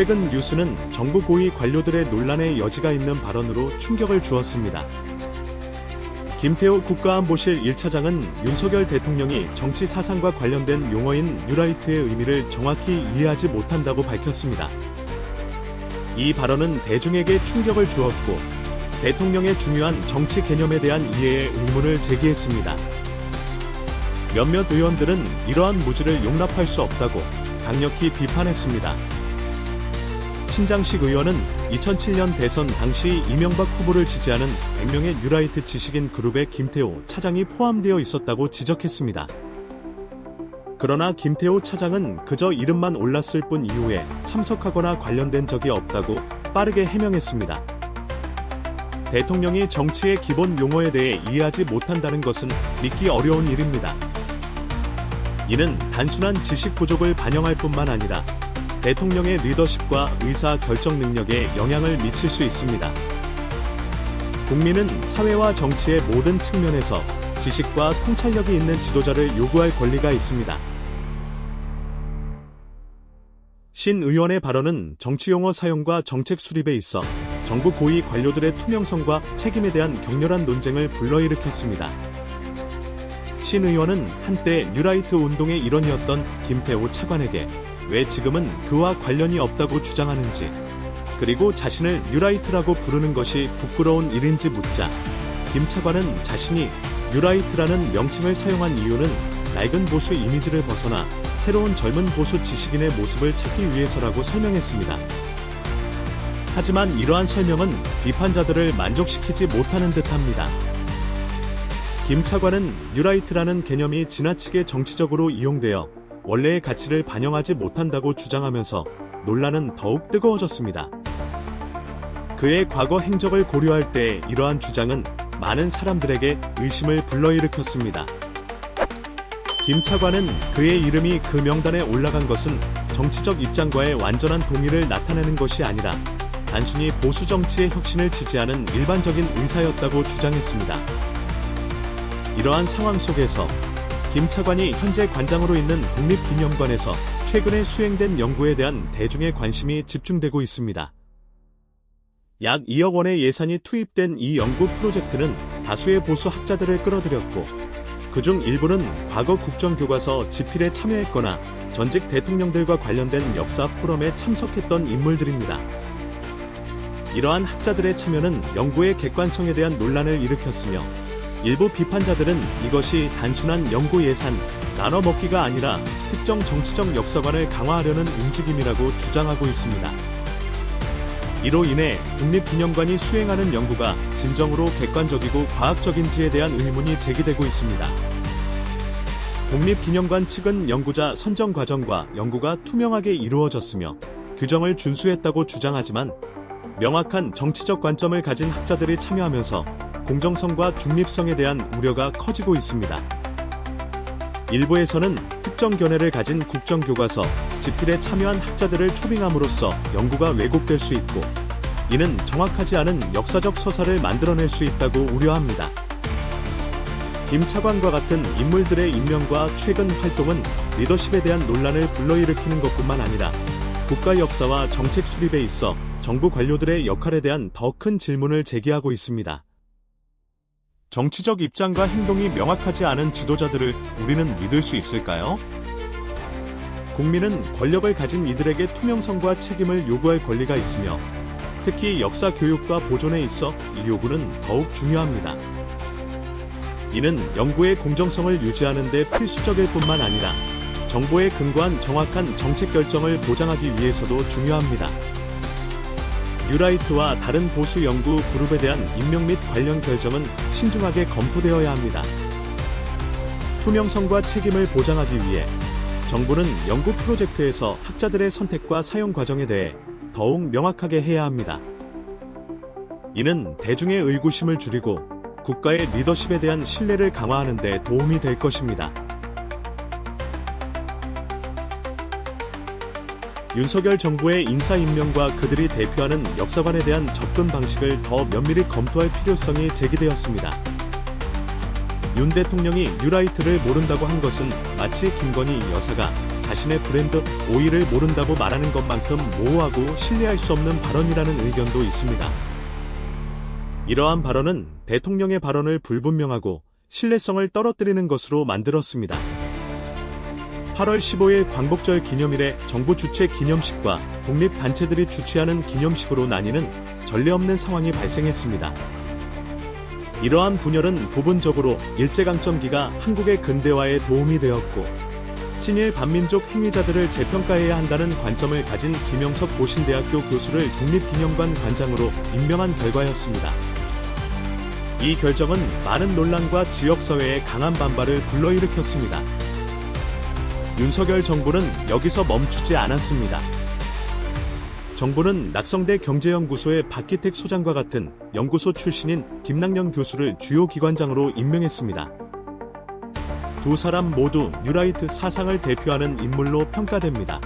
최근 뉴스는 정부 고위 관료들의 논란의 여지가 있는 발언으로 충격을 주었습니다. 김태호 국가안보실 1차장은 윤석열 대통령이 정치 사상과 관련된 용어인 뉴라이트의 의미를 정확히 이해하지 못한다고 밝혔습니다. 이 발언은 대중에게 충격을 주었고 대통령의 중요한 정치 개념에 대한 이해에 의문을 제기했습니다. 몇몇 의원들은 이러한 무지를 용납할 수 없다고 강력히 비판했습니다. 신장식 의원은 2007년 대선 당시 이명박 후보를 지지하는 100명의 뉴라이트 지식인 그룹에 김태호 차장이 포함되어 있었다고 지적했습니다. 그러나 김태호 차장은 그저 이름만 올랐을 뿐 이후에 참석하거나 관련된 적이 없다고 빠르게 해명했습니다. 대통령이 정치의 기본 용어에 대해 이해하지 못한다는 것은 믿기 어려운 일입니다. 이는 단순한 지식 부족을 반영할 뿐만 아니라 대통령의 리더십과 의사 결정 능력에 영향을 미칠 수 있습니다. 국민은 사회와 정치의 모든 측면에서 지식과 통찰력이 있는 지도자를 요구할 권리가 있습니다. 신 의원의 발언은 정치용어 사용과 정책 수립에 있어 정부 고위 관료들의 투명성과 책임에 대한 격렬한 논쟁을 불러일으켰습니다. 신 의원은 한때 뉴라이트 운동의 일원이었던 김태호 차관에게 왜 지금은 그와 관련이 없다고 주장하는지, 그리고 자신을 뉴라이트라고 부르는 것이 부끄러운 일인지 묻자 김 차관은 자신이 뉴라이트라는 명칭을 사용한 이유는 낡은 보수 이미지를 벗어나 새로운 젊은 보수 지식인의 모습을 찾기 위해서라고 설명했습니다. 하지만 이러한 설명은 비판자들을 만족시키지 못하는 듯합니다. 김 차관은 뉴라이트라는 개념이 지나치게 정치적으로 이용되어 원래의 가치를 반영하지 못한다고 주장하면서 논란은 더욱 뜨거워졌습니다. 그의 과거 행적을 고려할 때 이러한 주장은 많은 사람들에게 의심을 불러일으켰습니다. 김 차관은 그의 이름이 그 명단에 올라간 것은 정치적 입장과의 완전한 동의를 나타내는 것이 아니라 단순히 보수 정치의 혁신을 지지하는 일반적인 의사였다고 주장했습니다. 이러한 상황 속에서 김 차관이 현재 관장으로 있는 국립기념관에서 최근에 수행된 연구에 대한 대중의 관심이 집중되고 있습니다. 약 2억 원의 예산이 투입된 이 연구 프로젝트는 다수의 보수 학자들을 끌어들였고 그중 일부는 과거 국정교과서 집필에 참여했거나 전직 대통령들과 관련된 역사 포럼에 참석했던 인물들입니다. 이러한 학자들의 참여는 연구의 객관성에 대한 논란을 일으켰으며 일부 비판자들은 이것이 단순한 연구 예산, 나눠먹기가 아니라 특정 정치적 역사관을 강화하려는 움직임이라고 주장하고 있습니다. 이로 인해 국립기념관이 수행하는 연구가 진정으로 객관적이고 과학적인지에 대한 의문이 제기되고 있습니다. 국립기념관 측은 연구자 선정 과정과 연구가 투명하게 이루어졌으며 규정을 준수했다고 주장하지만 명확한 정치적 관점을 가진 학자들이 참여하면서 공정성과 중립성에 대한 우려가 커지고 있습니다. 일부에서는 특정 견해를 가진 국정교과서, 집필에 참여한 학자들을 초빙함으로써 연구가 왜곡될 수 있고 이는 정확하지 않은 역사적 서사를 만들어낼 수 있다고 우려합니다. 김 차관과 같은 인물들의 임명과 최근 활동은 리더십에 대한 논란을 불러일으키는 것뿐만 아니라 국가 역사와 정책 수립에 있어 정부 관료들의 역할에 대한 더 큰 질문을 제기하고 있습니다. 정치적 입장과 행동이 명확하지 않은 지도자들을 우리는 믿을 수 있을까요? 국민은 권력을 가진 이들에게 투명성과 책임을 요구할 권리가 있으며 특히 역사 교육과 보존에 있어 이 요구는 더욱 중요합니다. 이는 연구의 공정성을 유지하는 데 필수적일 뿐만 아니라 정보에 근거한 정확한 정책 결정을 보장하기 위해서도 중요합니다. 뉴라이트와 다른 보수 연구 그룹에 대한 임명 및 관련 결정은 신중하게 검토되어야 합니다. 투명성과 책임을 보장하기 위해 정부는 연구 프로젝트에서 학자들의 선택과 사용 과정에 대해 더욱 명확하게 해야 합니다. 이는 대중의 의구심을 줄이고 국가의 리더십에 대한 신뢰를 강화하는 데 도움이 될 것입니다. 윤석열 정부의 인사 임명과 그들이 대표하는 역사관에 대한 접근 방식을 더 면밀히 검토할 필요성이 제기되었습니다. 윤 대통령이 뉴라이트를 모른다고 한 것은 마치 김건희 여사가 자신의 브랜드 오일을 모른다고 말하는 것만큼 모호하고 신뢰할 수 없는 발언이라는 의견도 있습니다. 이러한 발언은 대통령의 발언을 불분명하고 신뢰성을 떨어뜨리는 것으로 만들었습니다. 8월 15일 광복절 기념일에 정부 주최 기념식과 독립단체들이 주최하는 기념식으로 나뉘는 전례 없는 상황이 발생했습니다. 이러한 분열은 부분적으로 일제강점기가 한국의 근대화에 도움이 되었고, 친일 반민족 행위자들을 재평가해야 한다는 관점을 가진 김영석 고신대학교 교수를 독립기념관 관장으로 임명한 결과였습니다. 이 결정은 많은 논란과 지역사회의 강한 반발을 불러일으켰습니다. 윤석열 정부는 여기서 멈추지 않았습니다. 정부는 낙성대 경제연구소의 박기택 소장과 같은 연구소 출신인 김낙년 교수를 주요 기관장으로 임명했습니다. 두 사람 모두 뉴라이트 사상을 대표하는 인물로 평가됩니다.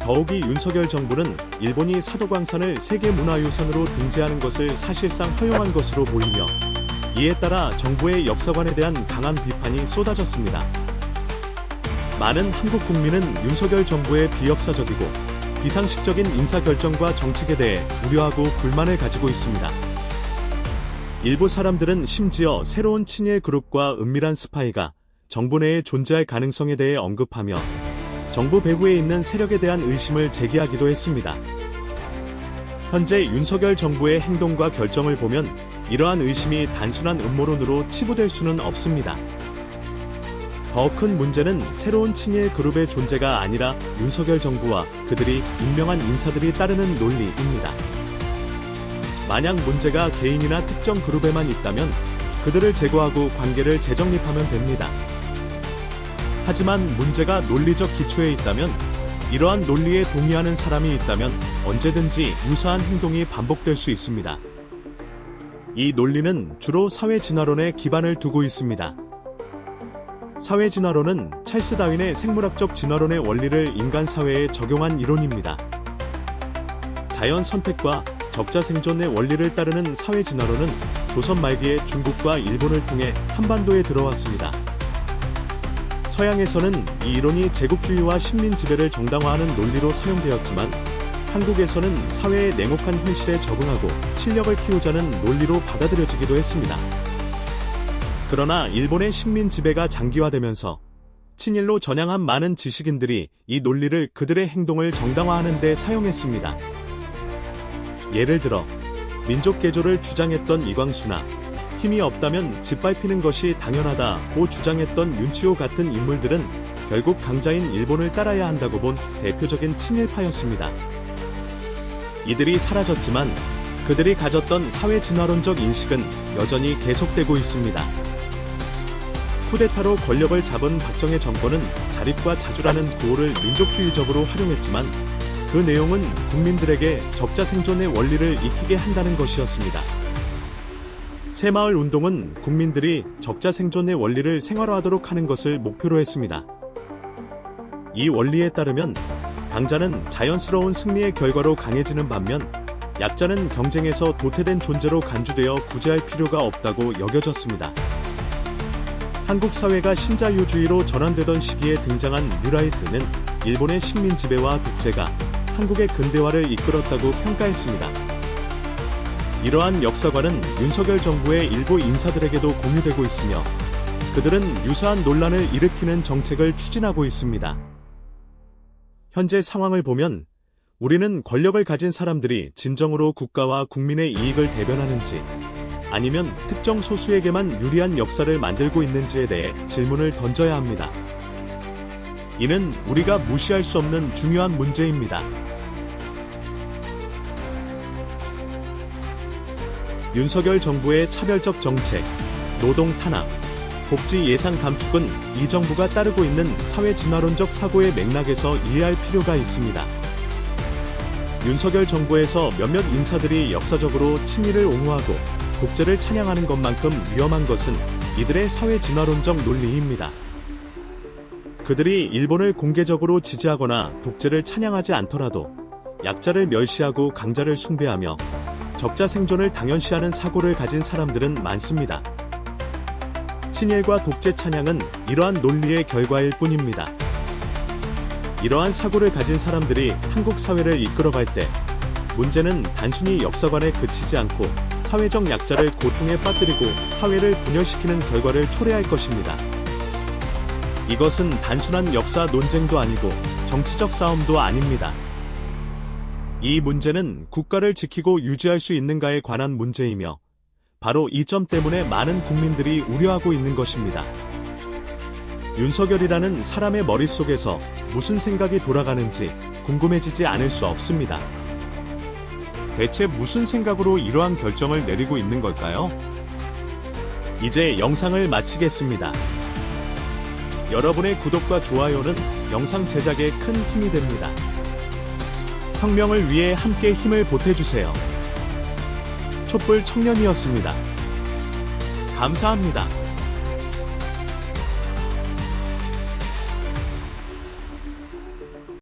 더욱이 윤석열 정부는 일본이 사도광산을 세계문화유산으로 등재하는 것을 사실상 허용한 것으로 보이며, 이에 따라 정부의 역사관에 대한 강한 비판이 쏟아졌습니다. 많은 한국 국민은 윤석열 정부의 비역사적이고 비상식적인 인사결정과 정책에 대해 우려하고 불만을 가지고 있습니다. 일부 사람들은 심지어 새로운 친일 그룹과 은밀한 스파이가 정부 내에 존재할 가능성에 대해 언급하며 정부 배후에 있는 세력에 대한 의심을 제기하기도 했습니다. 현재 윤석열 정부의 행동과 결정을 보면 이러한 의심이 단순한 음모론으로 치부될 수는 없습니다. 더 큰 문제는 새로운 친일 그룹의 존재가 아니라 윤석열 정부와 그들이 임명한 인사들이 따르는 논리입니다. 만약 문제가 개인이나 특정 그룹에만 있다면 그들을 제거하고 관계를 재정립하면 됩니다. 하지만 문제가 논리적 기초에 있다면, 이러한 논리에 동의하는 사람이 있다면 언제든지 유사한 행동이 반복될 수 있습니다. 이 논리는 주로 사회진화론에 기반을 두고 있습니다. 사회진화론은 찰스 다윈의 생물학적 진화론의 원리를 인간 사회에 적용한 이론입니다. 자연 선택과 적자 생존의 원리를 따르는 사회진화론은 조선 말기에 중국과 일본을 통해 한반도에 들어왔습니다. 서양에서는 이 이론이 제국주의와 식민 지배를 정당화하는 논리로 사용되었지만, 한국에서는 사회의 냉혹한 현실에 적응하고 실력을 키우자는 논리로 받아들여지기도 했습니다. 그러나 일본의 식민 지배가 장기화되면서 친일로 전향한 많은 지식인들이 이 논리를 그들의 행동을 정당화하는 데 사용했습니다. 예를 들어 민족 개조를 주장했던 이광수나 힘이 없다면 짓밟히는 것이 당연하다고 주장했던 윤치호 같은 인물들은 결국 강자인 일본을 따라야 한다고 본 대표적인 친일파였습니다. 이들이 사라졌지만 그들이 가졌던 사회진화론적 인식은 여전히 계속되고 있습니다. 쿠데타로 권력을 잡은 박정희 정권은 자립과 자주라는 구호를 민족주의적으로 활용했지만, 그 내용은 국민들에게 적자 생존의 원리를 익히게 한다는 것이었습니다. 새마을 운동은 국민들이 적자 생존의 원리를 생활화하도록 하는 것을 목표로 했습니다. 이 원리에 따르면 강자는 자연스러운 승리의 결과로 강해지는 반면, 약자는 경쟁에서 도태된 존재로 간주되어 구제할 필요가 없다고 여겨졌습니다. 한국 사회가 신자유주의로 전환되던 시기에 등장한 뉴라이트는 일본의 식민 지배와 독재가 한국의 근대화를 이끌었다고 평가했습니다. 이러한 역사관은 윤석열 정부의 일부 인사들에게도 공유되고 있으며, 그들은 유사한 논란을 일으키는 정책을 추진하고 있습니다. 현재 상황을 보면 우리는 권력을 가진 사람들이 진정으로 국가와 국민의 이익을 대변하는지, 아니면 특정 소수에게만 유리한 역사를 만들고 있는지에 대해 질문을 던져야 합니다. 이는 우리가 무시할 수 없는 중요한 문제입니다. 윤석열 정부의 차별적 정책, 노동 탄압, 복지 예산 감축은 이 정부가 따르고 있는 사회진화론적 사고의 맥락에서 이해할 필요가 있습니다. 윤석열 정부에서 몇몇 인사들이 역사적으로 친일을 옹호하고 독재를 찬양하는 것만큼 위험한 것은 이들의 사회진화론적 논리입니다. 그들이 일본을 공개적으로 지지하거나 독재를 찬양하지 않더라도 약자를 멸시하고 강자를 숭배하며 적자 생존을 당연시하는 사고를 가진 사람들은 많습니다. 친일과 독재 찬양은 이러한 논리의 결과일 뿐입니다. 이러한 사고를 가진 사람들이 한국 사회를 이끌어갈 때 문제는 단순히 역사관에 그치지 않고 사회적 약자를 고통에 빠뜨리고 사회를 분열시키는 결과를 초래할 것입니다. 이것은 단순한 역사 논쟁도 아니고 정치적 싸움도 아닙니다. 이 문제는 국가를 지키고 유지할 수 있는가에 관한 문제이며 바로 이 점 때문에 많은 국민들이 우려하고 있는 것입니다. 윤석열이라는 사람의 머릿속에서 무슨 생각이 돌아가는지 궁금해지지 않을 수 없습니다. 대체 무슨 생각으로 이러한 결정을 내리고 있는 걸까요? 이제 영상을 마치겠습니다. 여러분의 구독과 좋아요는 영상 제작에 큰 힘이 됩니다. 혁명을 위해 함께 힘을 보태주세요. 촛불 청년이었습니다. 감사합니다.